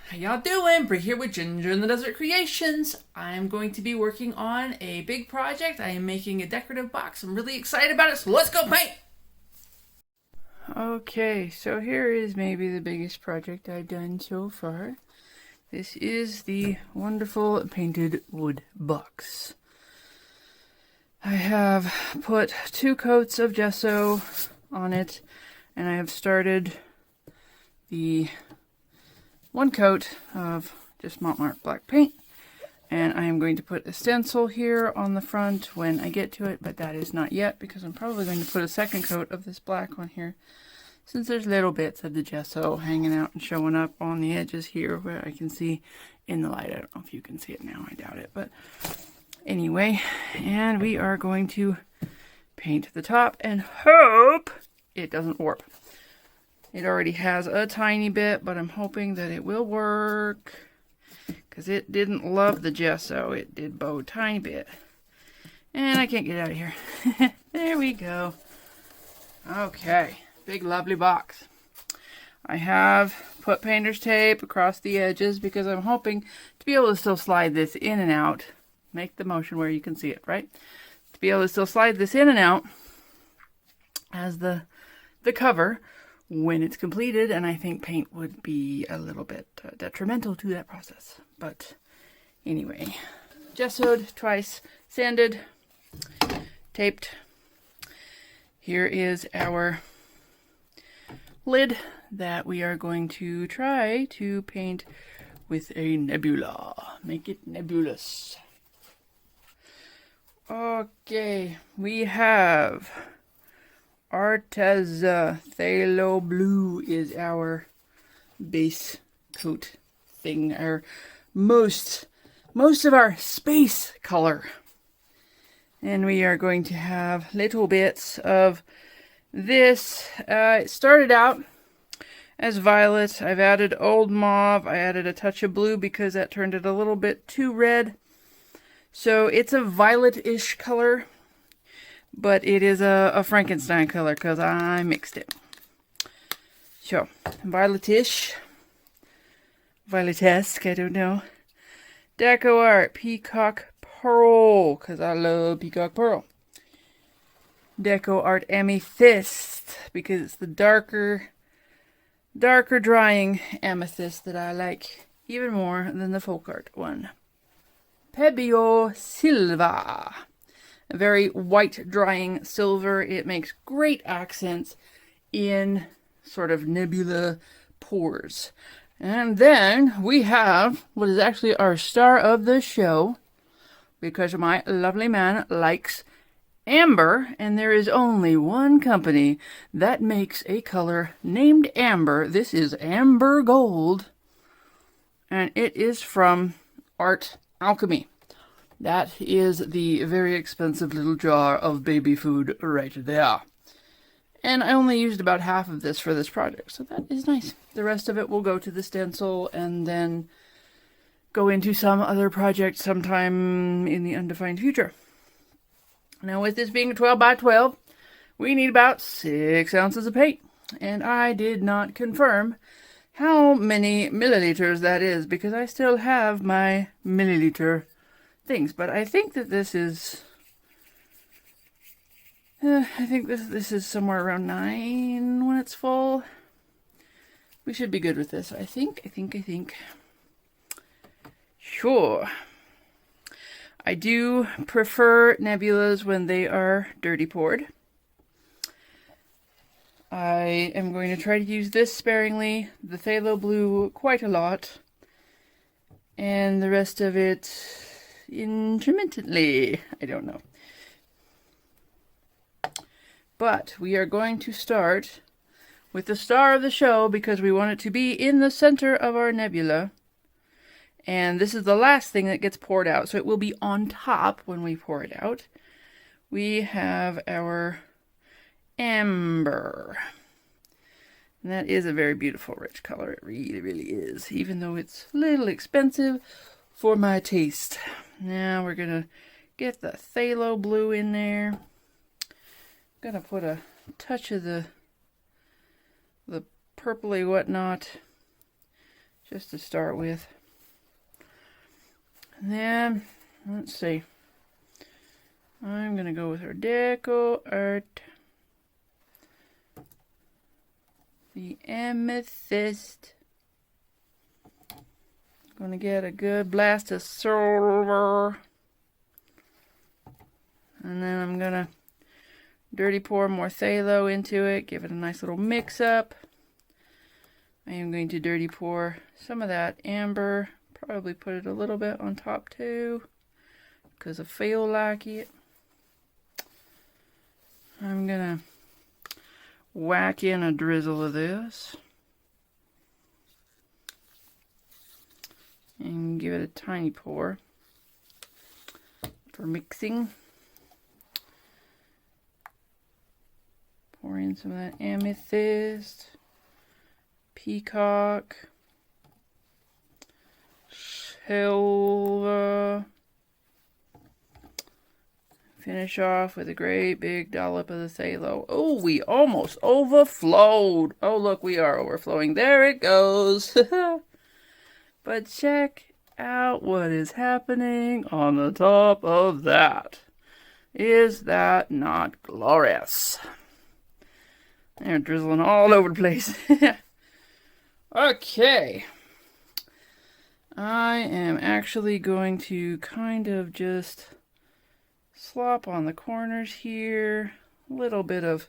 How y'all doing? Brie here with Ginger in the Desert Creations. I'm going to be working on a big project. I am making a decorative box. I'm really excited about it, so let's go paint! Okay, so here is maybe the biggest project I've done so far. This is the wonderful painted wood box. I have put 2 coats of gesso on it, and I have started the 1 coat of just Mont black paint, and I am going to put a stencil here on the front when I get to it, but that is not yet because I'm probably going to put a 2nd coat of this black on here since there's little bits of the gesso hanging out and showing up on the edges here where I can see in the light. I don't know if you can see it now, I doubt it, but anyway, and we are going to paint the top and hope it doesn't warp. It already has a tiny bit, but I'm hoping that it will work because it didn't love the gesso. It did bow a tiny bit. And I can't get out of here. There we go. Okay, big lovely box. I have put painter's tape across the edges because I'm hoping to be able to still slide this in and out. Make the motion where you can see it, right? To be able to still slide this in and out as the cover when it's completed, and I think paint would be a little bit detrimental to that process. But anyway, gessoed twice, sanded, taped. Here is our lid that we are going to try to paint with a nebula. Make it nebulous. Okay, we have Arteza Phthalo Blue is our base coat thing, our most of our space color. And we are going to have little bits of this. It started out as violet. I've added old mauve. I added a touch of blue because that turned it a little bit too red. So it's a violet-ish color. But it is a Frankenstein color because I mixed it. So, violetish. Violetesque, I don't know. Decoart, Peacock Pearl, because I love Peacock Pearl. Decoart Amethyst, because it's the darker drying amethyst that I like even more than the folk art one. Pebeo Silva. A very white drying silver. It makes great accents in sort of nebula pores. And then we have what is actually our star of the show, because my lovely man likes amber, and there is only one company that makes a color named amber. This is amber gold, and it is from Alchemy. That is the very expensive little jar of baby food right there. And I only used about half of this for this project, so that is nice. The rest of it will go to the stencil and then go into some other project sometime in the undefined future. Now, with this being a 12 by 12, we need about 6 ounces of paint. And I did not confirm how many milliliters that is because I still have my milliliter things, but I think that this is this is somewhere around 9 when it's full. We should be good with this. I think. Sure. I do prefer nebulas when they are dirty poured. I am going to try to use this sparingly, the Phthalo blue quite a lot, and the rest of it intermittently. I don't know. But we are going to start with the star of the show because we want it to be in the center of our nebula. And this is the last thing that gets poured out, so it will be on top when we pour it out. We have our amber. And that is a very beautiful, rich color. It really, really is, even though it's a little expensive for my taste. Now we're going to get the phthalo blue in there. I'm going to put a touch of the purpley whatnot just to start with. And then, let's see. I'm going to go with our Decoart. The Amethyst. Going to get a good blast of silver. And then I'm going to dirty pour more phthalo into it. Give it a nice little mix up. I am going to dirty pour some of that amber. Probably put it a little bit on top too, because I feel like it. I'm gonna whack in a drizzle of this and give it a tiny pour for mixing. Pour in some of that Amethyst, Peacock, silver. Finish off with a great big dollop of the phthalo. Oh, we almost overflowed. Oh, look, we are overflowing. There it goes. But check out what is happening on the top of that. Is that not glorious? They're drizzling all over the place. Okay. I am actually going to kind of just slop on the corners here. A little bit of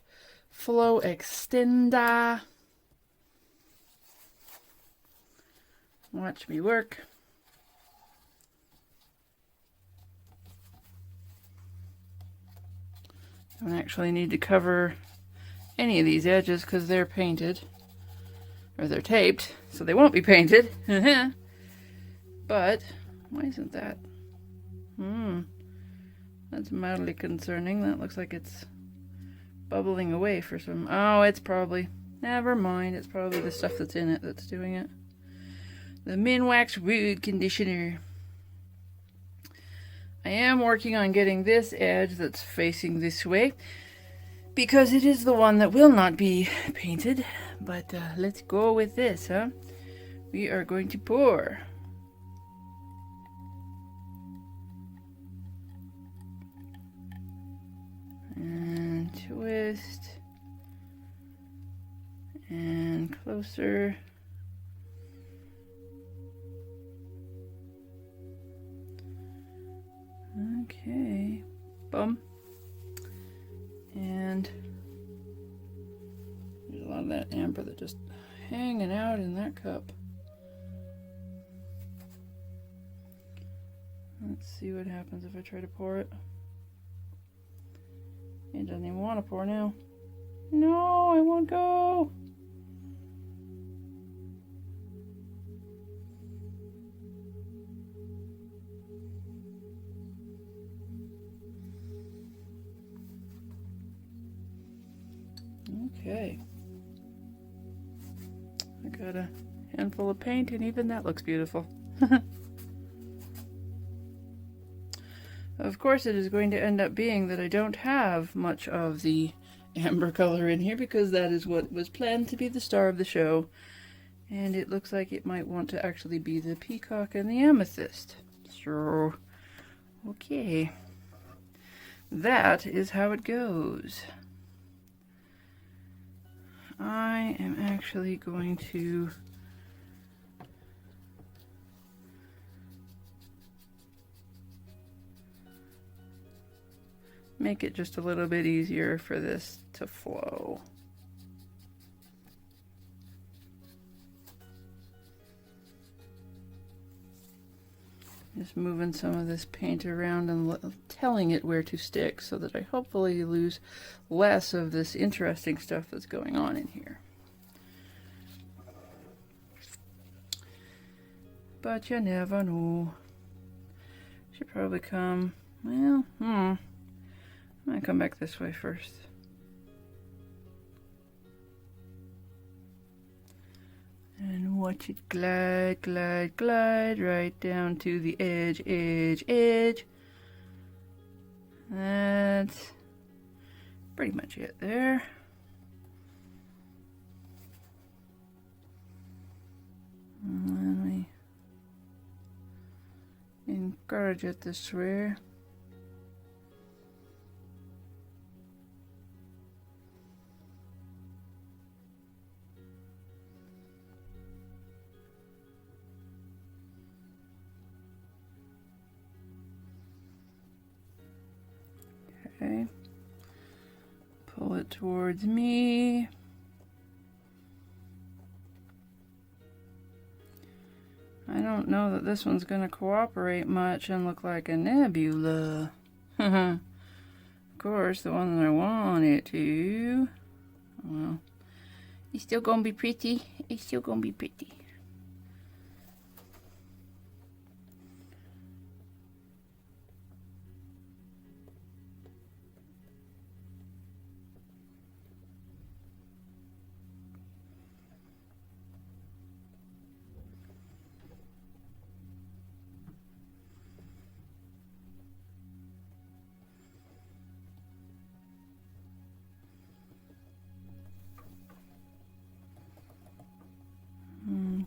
flow extender. Watch me work. I don't actually need to cover any of these edges because they're painted. Or they're taped, so they won't be painted. But, why isn't that? That's mildly concerning. That looks like it's bubbling away for some... Oh, it's probably... Never mind. It's probably the stuff that's in it that's doing it. The Minwax Wood Conditioner. I am working on getting this edge that's facing this way, because it is the one that will not be painted. But let's go with this, huh? We are going to pour. And twist. And closer. Okay. Boom. And there's a lot of that amber that just hanging out in that cup. Let's see what happens if I try to pour it. It doesn't even want to pour now. No, I won't go. Okay. I got a handful of paint, and even that looks beautiful. Of course, it is going to end up being that I don't have much of the amber color in here, because that is what was planned to be the star of the show. And it looks like it might want to actually be the Peacock and the Amethyst. So, okay. That is how it goes. I am actually going to make it just a little bit easier for this to flow. Just moving some of this paint around and telling it where to stick, so that I hopefully lose less of this interesting stuff that's going on in here. But you never know. Should probably come, well, I'm gonna come back this way first. And watch it glide, glide, glide right down to the edge, edge, edge. That's pretty much it there. And then we encourage it this way. Okay. Pull it towards me. I don't know that this one's going to cooperate much and look like a nebula. Of course, the one that I want it to. Well, it's still going to be pretty. It's still going to be pretty.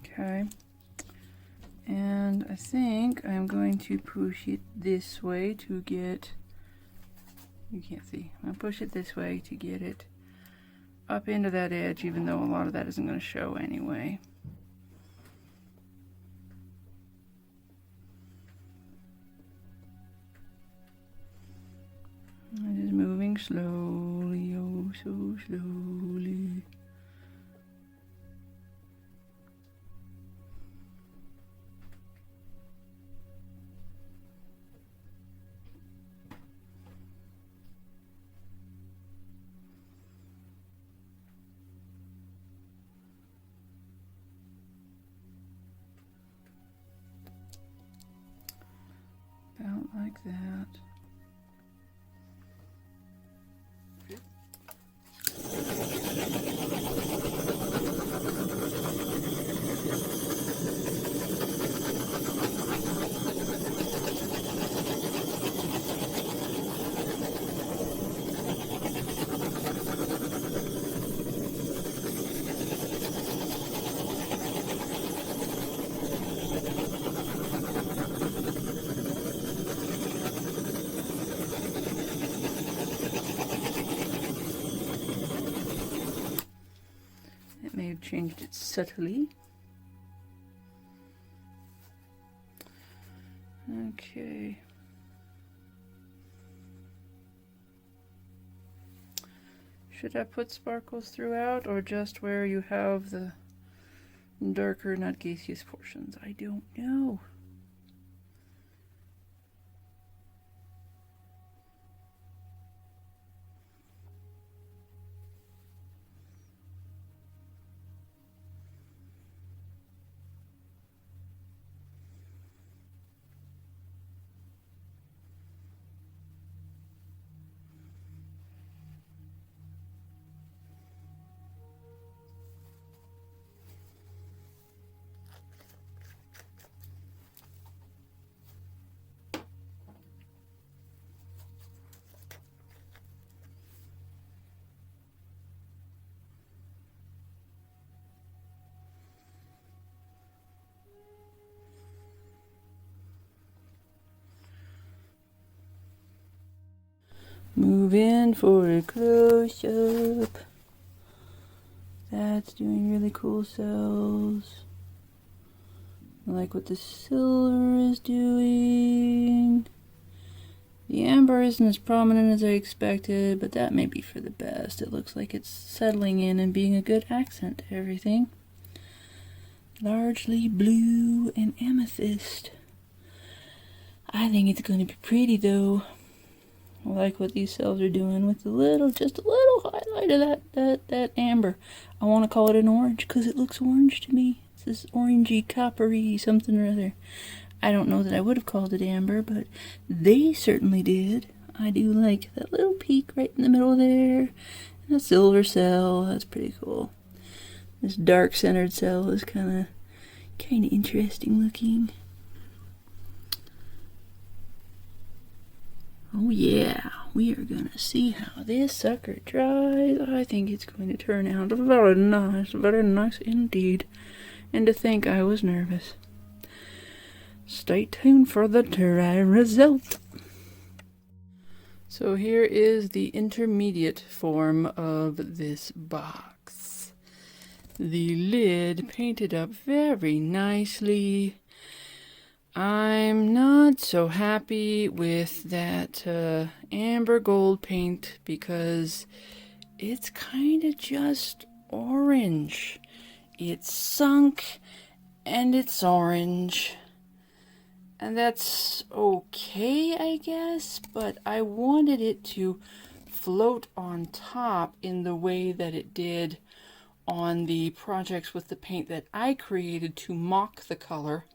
Okay, and I think I'm going to push it this way to get, you can't see, I'm going to push it this way to get it up into that edge, even though a lot of that isn't going to show anyway. It is moving slowly, oh so slowly. About like that. Changed it subtly. Okay. Should I put sparkles throughout or just where you have the darker, not gaseous portions? I don't know. Move in for a close-up. That's doing really cool cells. I like what the silver is doing. The amber isn't as prominent as I expected, but that may be for the best. It looks like it's settling in and being a good accent to everything. Largely blue and amethyst. I think it's going to be pretty though. I like what these cells are doing with just a little highlight of that amber. I want to call it an orange because it looks orange to me. It's this orangey, coppery something or other. I don't know that I would have called it amber, but they certainly did. I do like that little peak right in the middle there. And a silver cell, that's pretty cool. This dark centered cell is kind of interesting looking. Oh yeah, we are gonna see how this sucker dries. I think it's going to turn out very nice indeed. And to think I was nervous. Stay tuned for the result. So here is the intermediate form of this box. The lid painted up very nicely. I'm not so happy with that amber gold paint because it's kind of just orange. It's sunk and it's orange. And that's okay, I guess, but I wanted it to float on top in the way that it did on the projects with the paint that I created to mock the color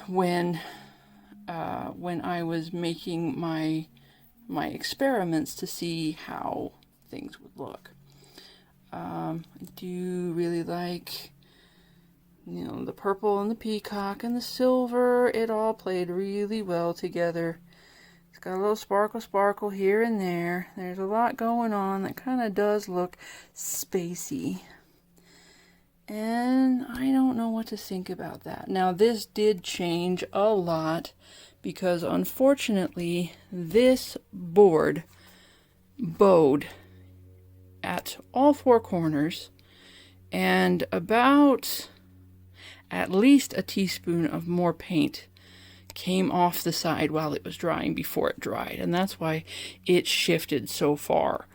when I was making my experiments to see how things would look. I do really like, you know, the purple and the peacock and the silver. It all played really well together. It's got a little sparkle here and there. There's a lot going on that kind of does look spacey. And I don't know what to think about that. Now, this did change a lot because, unfortunately, this board bowed at all four corners, and about at least a teaspoon of more paint came off the side while it was drying before it dried. And that's why it shifted so far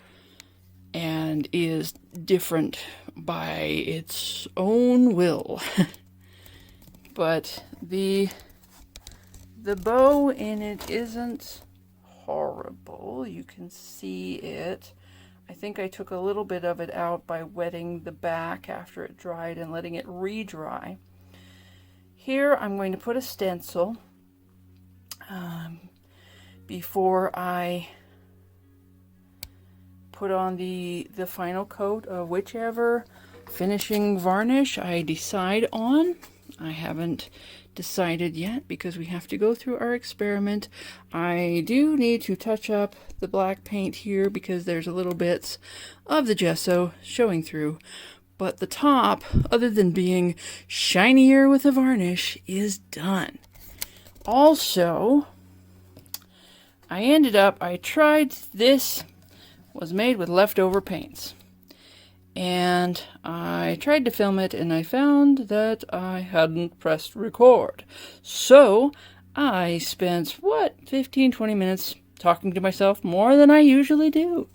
and is different by its own will. But the bow in it isn't horrible. You can see it. I think I took a little bit of it out by wetting the back after it dried and letting it re-dry. Here I'm going to put a stencil before I put on the final coat of whichever finishing varnish I decide on. I haven't decided yet because we have to go through our experiment. I do need to touch up the black paint here because there's a little bits of the gesso showing through. But the top, other than being shinier with the varnish, is done. Also, I tried this, was made with leftover paints. And I tried to film it and I found that I hadn't pressed record. So I spent, 15-20 minutes talking to myself, more than I usually do.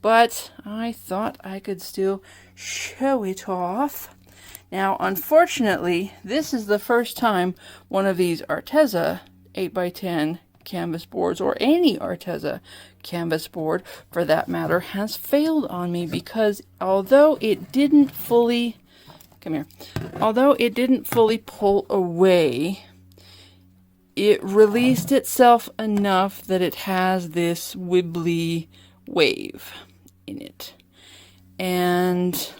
But I thought I could still show it off. Now, unfortunately, this is the first time one of these Arteza 8x10 canvas boards, or any Arteza canvas board for that matter, has failed on me because although it didn't fully pull away, it released itself enough that it has this wibbly wave in it. And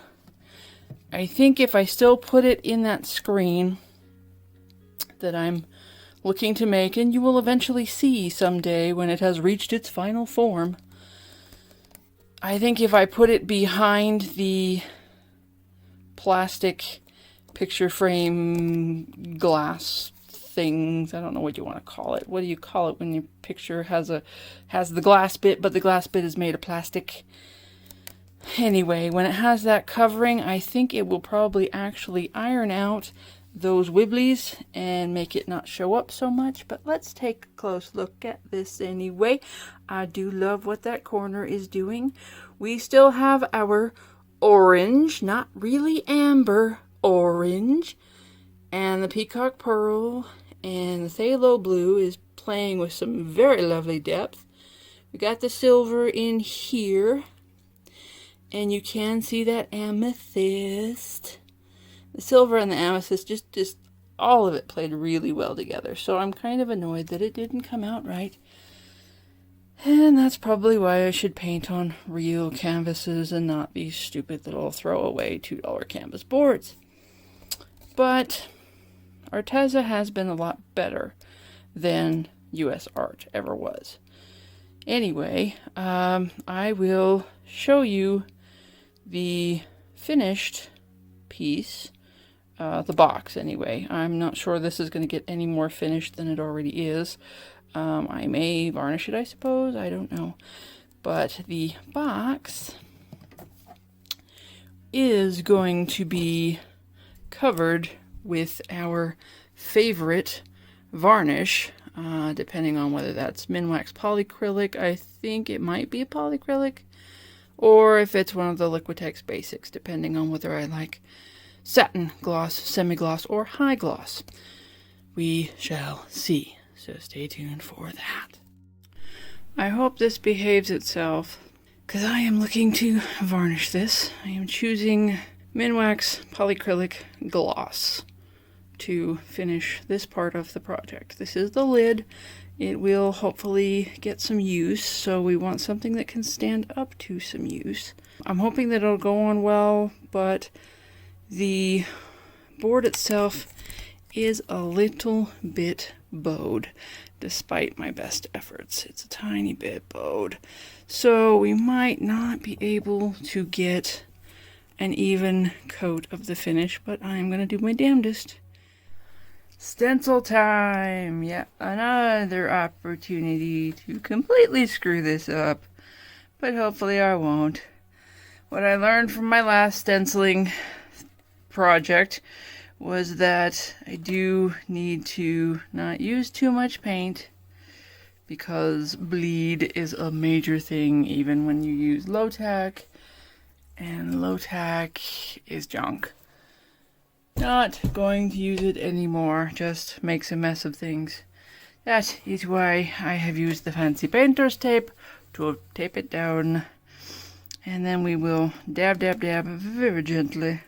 I think if I still put it in that screen that I'm looking to make, and you will eventually see someday when it has reached its final form, I think if I put it behind the plastic picture frame glass things, I don't know what you want to call it. What do you call it when your picture has the glass bit, but the glass bit is made of plastic? Anyway, when it has that covering, I think it will probably actually iron out those wibblies and make it not show up so much. But let's take a close look at this anyway. I do love what that corner is doing. We still have our orange, not really amber, orange, and the peacock pearl and the phthalo blue is playing with some very lovely depth. We got the silver in here, and you can see that amethyst. The silver and the amethyst, just all of it played really well together. So I'm kind of annoyed that it didn't come out right. And that's probably why I should paint on real canvases and not these stupid little throwaway $2 canvas boards. But Arteza has been a lot better than US Art ever was. Anyway, I will show you the finished piece. The box, anyway. I'm not sure this is going to get any more finished than it already is. I may varnish it, I suppose. I don't know. But the box is going to be covered with our favorite varnish, depending on whether that's Minwax polyacrylic. I think it might be a polyacrylic, or if it's one of the Liquitex basics, depending on whether I like satin gloss, semi-gloss, or high gloss. We shall see, so stay tuned for that. I hope this behaves itself, because I am looking to varnish this. I am choosing Minwax polyacrylic gloss to finish this part of the project. This is the lid. It will hopefully get some use, so we want something that can stand up to some use. I'm hoping that it'll go on well, but the board itself is a little bit bowed, despite my best efforts. It's a tiny bit bowed, so we might not be able to get an even coat of the finish, but I'm going to do my damnedest. Stencil time! Yeah, another opportunity to completely screw this up, but hopefully I won't. What I learned from my last stenciling project was that I do need to not use too much paint, because bleed is a major thing even when you use low tack, and low tack is junk. Not going to use it anymore, just makes a mess of things. That is why I have used the fancy painter's tape to tape it down, and then we will dab dab dab very gently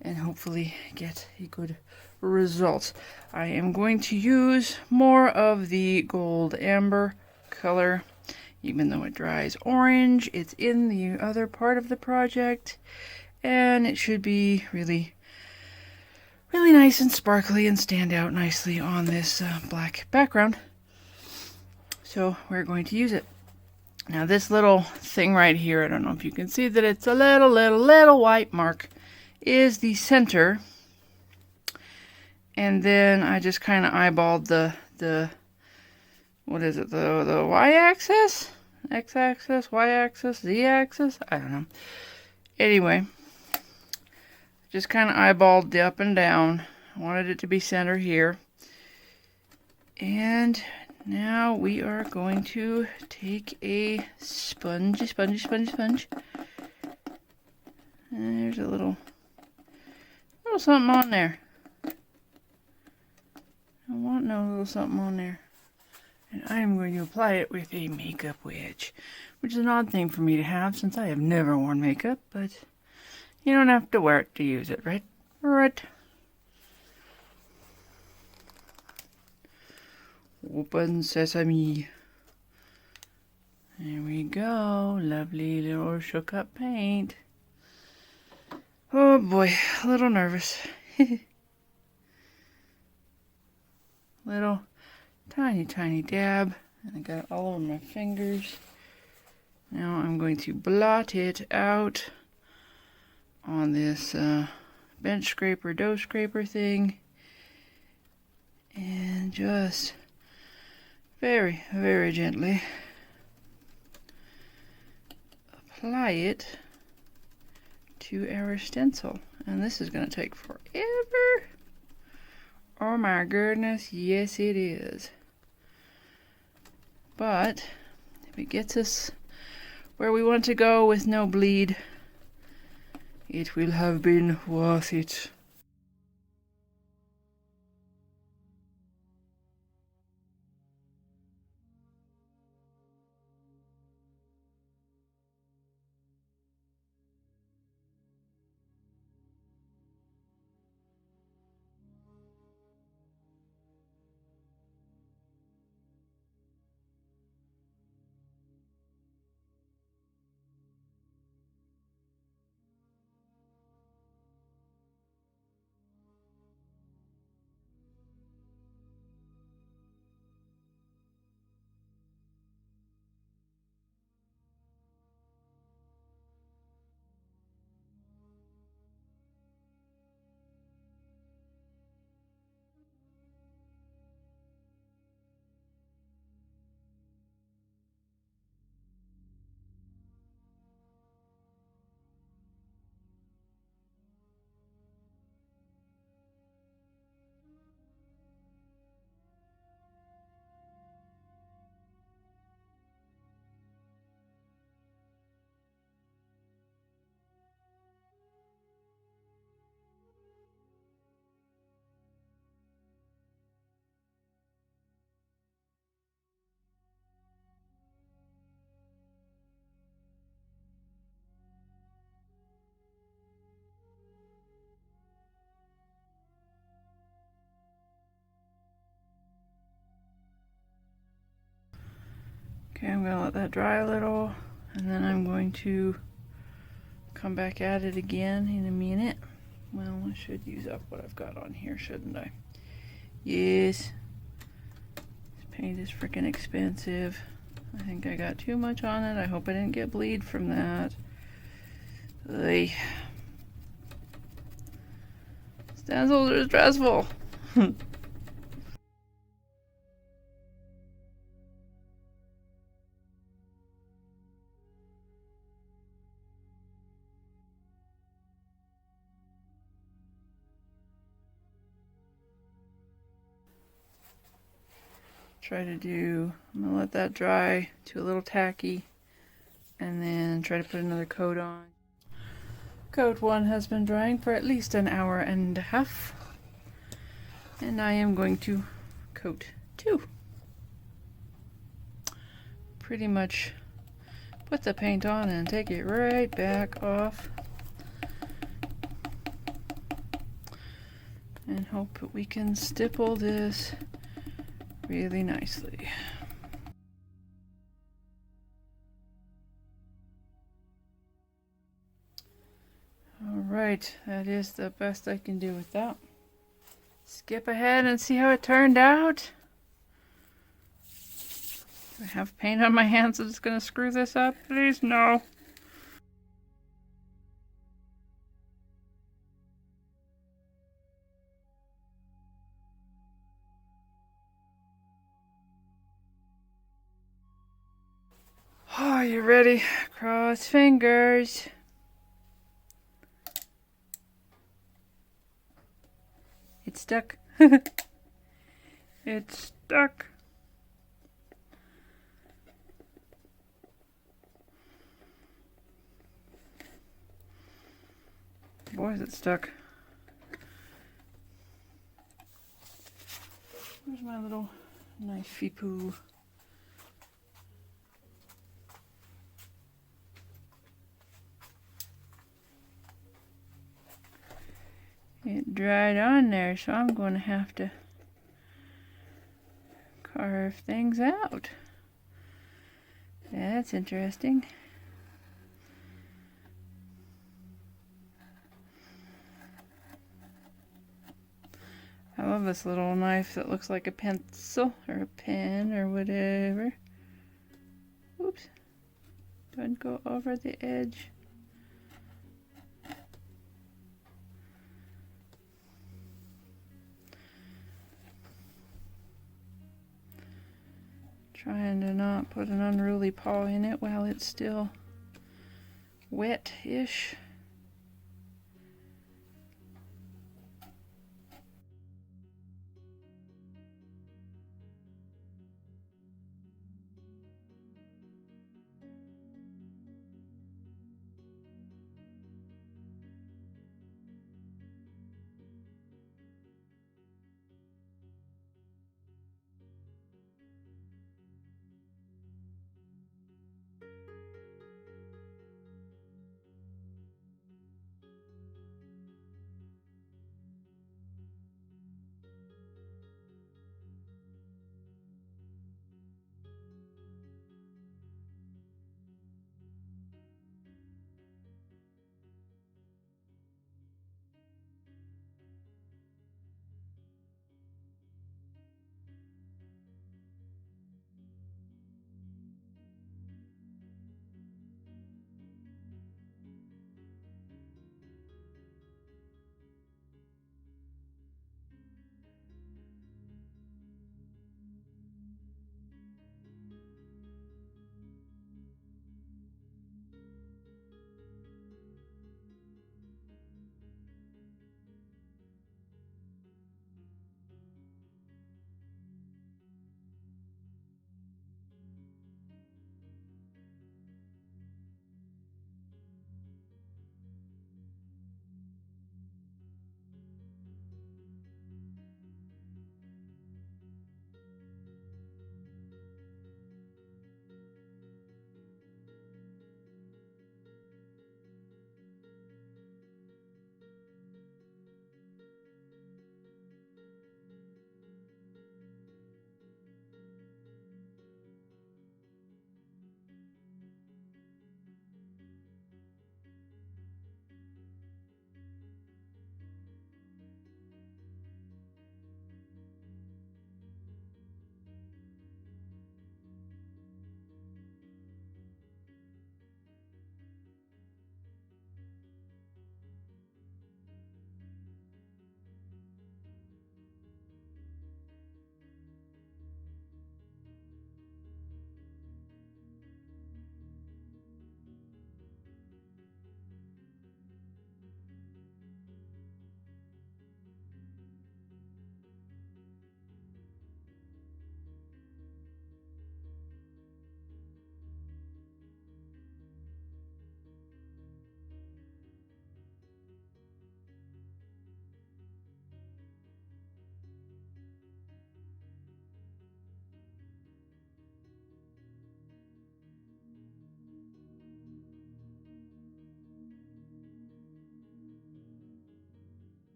and hopefully get a good result. I am going to use more of the gold amber color, even though it dries orange. It's in the other part of the project, and it should be really nice and sparkly and stand out nicely on this black background. So we're going to use it. Now this little thing right here, I don't know if you can see that it's a little white mark, is the center. And then I just kind of eyeballed the what is it, the y-axis? X-axis, y-axis, z-axis? I don't know. Anyway, just kind of eyeballed the up and down. I wanted it to be center here. And now we are going to take a sponge. And there's a little something on there. I want no little something on there. And I'm going to apply it with a makeup wedge, which is an odd thing for me to have since I have never worn makeup, but you don't have to wear it to use it, right? Right. Open sesame. There we go. Lovely little shook up paint. Oh boy, a little nervous. Little tiny dab, and I got it all over my fingers. Now I'm going to blot it out on this bench scraper, dough scraper thing, and just very gently apply it to our stencil. And this is going to take forever. Oh my goodness, yes it is. But if it gets us where we want to go with no bleed, it will have been worth it. Okay, I'm going to let that dry a little, and then I'm going to come back at it again in a minute. Well, I should use up what I've got on here, shouldn't I? Yes. This paint is freaking expensive. I think I got too much on it. I hope I didn't get bleed from that. Ugh. Stencils are stressful. I'm gonna let that dry to a little tacky and then try to put another coat on. Coat 1 has been drying for at least an hour and a half, and I am going to coat 2. Pretty much put the paint on and take it right back off and hope that we can stipple this really nicely. Alright, that is the best I can do with that. Skip ahead and see how it turned out. Do I have paint on my hands that's going to screw this up? Please, no. Oh, you ready? Cross fingers. It's stuck. It's stuck. Boy, is it stuck. Where's my little knifey poo? It dried on there, so I'm going to have to carve things out. That's interesting. I love this little knife that looks like a pencil or a pen or whatever. Oops. Don't go over the edge. Trying to not put an unruly paw in it while it's still wet-ish.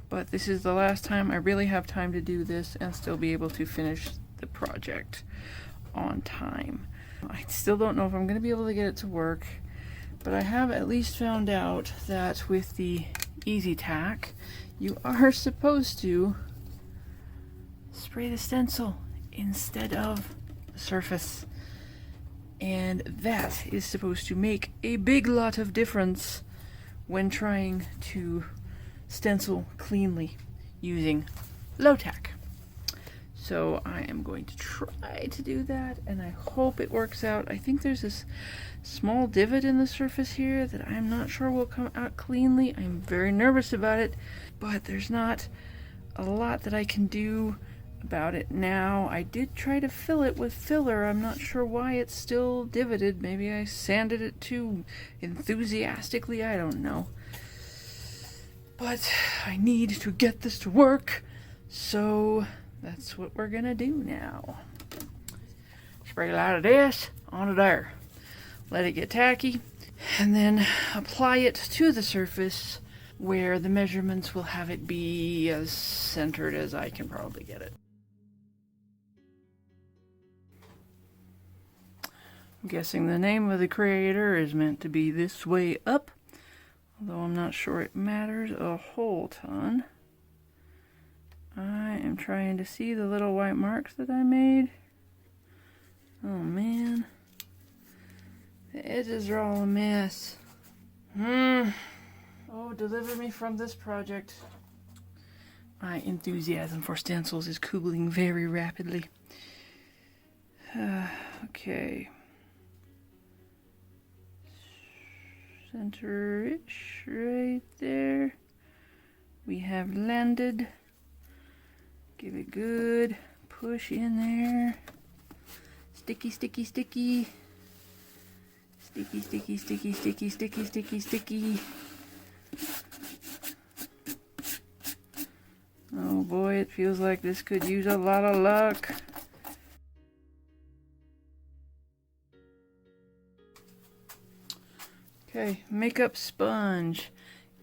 But this is the last time I really have time to do this and still be able to finish the project on time. I still don't know if I'm going to be able to get it to work, but I have at least found out that with the Easy Tack, you are supposed to spray the stencil instead of the surface. And that is supposed to make a big lot of difference when trying to stencil cleanly using low tack. So I am going to try to do that, and I hope it works out. I think there's this small divot in the surface here that I'm not sure will come out cleanly. I'm very nervous about it, but there's not a lot that I can do about it now. I did try to fill it with filler. I'm not sure why it's still divoted. Maybe I sanded it too enthusiastically. I don't know. But I need to get this to work, so that's what we're gonna do now. Spray a lot of this onto there. Let it get tacky, and then apply it to the surface where the measurements will have it be as centered as I can probably get it. I'm guessing the name of the creator is meant to be This Way Up, although I'm not sure it matters a whole ton. I am trying to see the little white marks that I made. Oh man. The edges are all a mess. Oh, deliver me from this project. My enthusiasm for stencils is cooling very rapidly. Okay. Center it right there. We have landed. Give it good push in there. Sticky, sticky, sticky. Sticky, sticky, sticky, sticky, sticky, sticky, sticky. Oh boy, it feels like this could use a lot of luck. Okay, makeup sponge.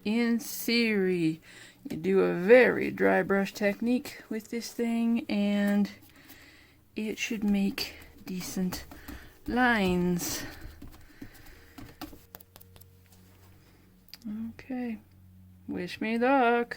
In theory, you do a very dry brush technique with this thing and it should make decent lines. Okay, wish me luck.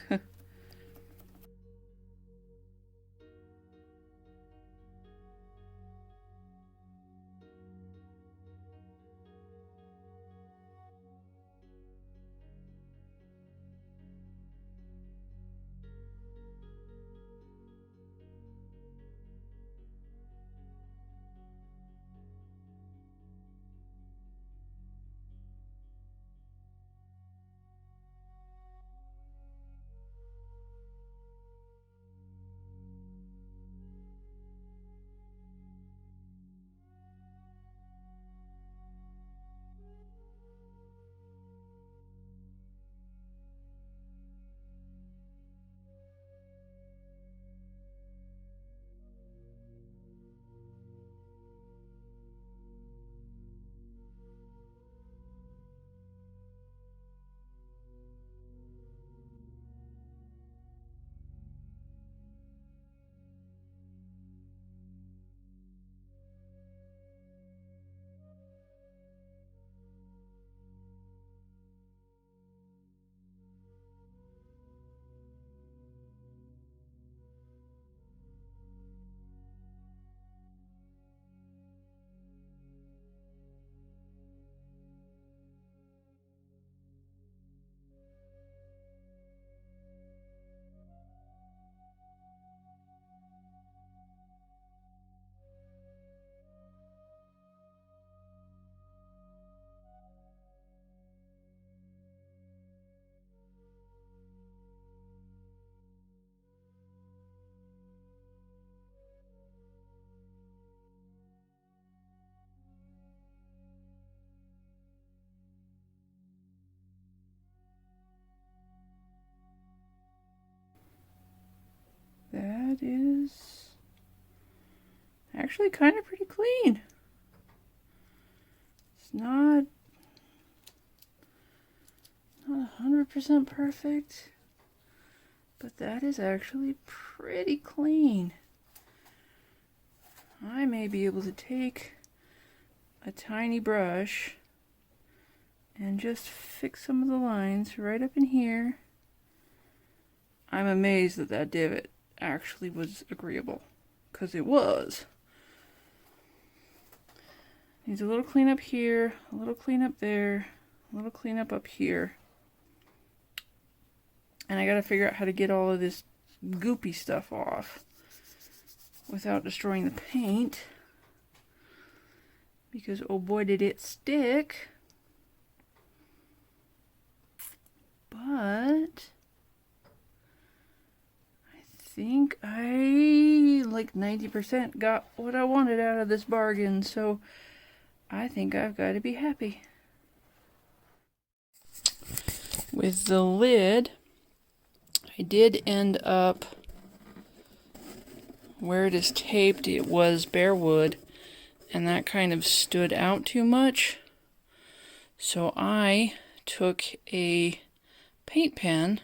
That is actually kind of pretty clean. It's not 100% perfect, But that is actually pretty clean. I may be able to take a tiny brush and just fix some of the lines right up in here. I'm amazed that that divot actually was agreeable, because it was. Needs a little cleanup here, a little cleanup there, a little cleanup up here. And I gotta figure out how to get all of this goopy stuff off without destroying the paint, because oh boy did it stick. But I think I like 90% got what I wanted out of this bargain, so I think I've got to be happy. With the lid, I did end up, where it is taped, it was bare wood, and that kind of stood out too much. So I took a paint pen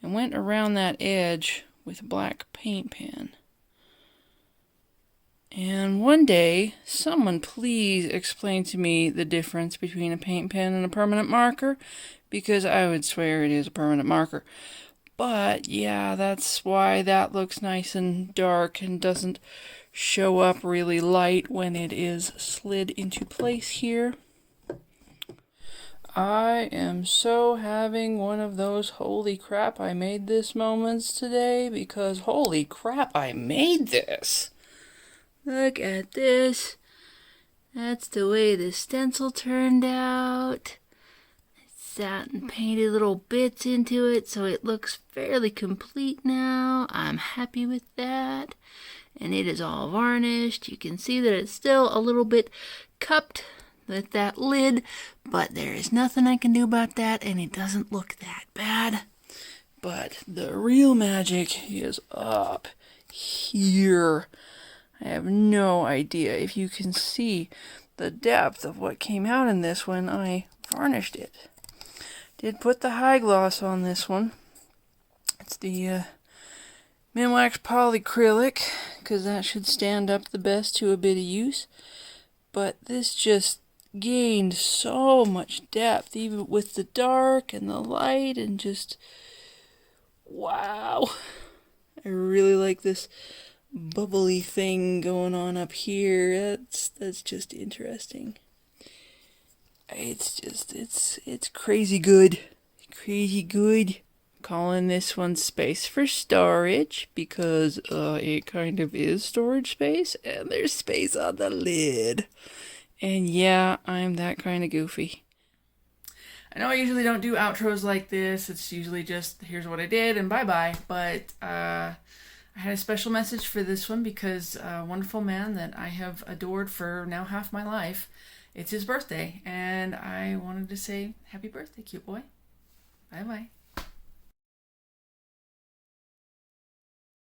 and went around that edge with a black paint pen. And one day, someone please explain to me the difference between a paint pen and a permanent marker, because I would swear it is a permanent marker. But yeah, that's why that looks nice and dark and doesn't show up really light when it is slid into place here. I am so having one of those holy crap I made this moments today, because holy crap I made this. Look at this. That's the way the stencil turned out. I sat and painted little bits into it so it looks fairly complete now. I'm happy with that. And it is all varnished. You can see that it's still a little bit cupped with that lid, but there is nothing I can do about that, and it doesn't look that bad. But the real magic is up here. I have no idea if you can see the depth of what came out in this when I varnished it. Did put the high gloss on this one. It's the Minwax Acrylic, because that should stand up the best to a bit of use. But this just gained so much depth, even with the dark and the light, and just wow. I really like this bubbly thing going on up here. That's just interesting. It's crazy good. Crazy good. Calling this one space for storage, because it kind of is storage space, and there's space on the lid. And yeah, I'm that kind of goofy. I know I usually don't do outros like this. It's usually just, here's what I did and bye-bye. But I had a special message for this one, because a wonderful man that I have adored for now half my life, it's his birthday. And I wanted to say, happy birthday, cute boy. Bye-bye.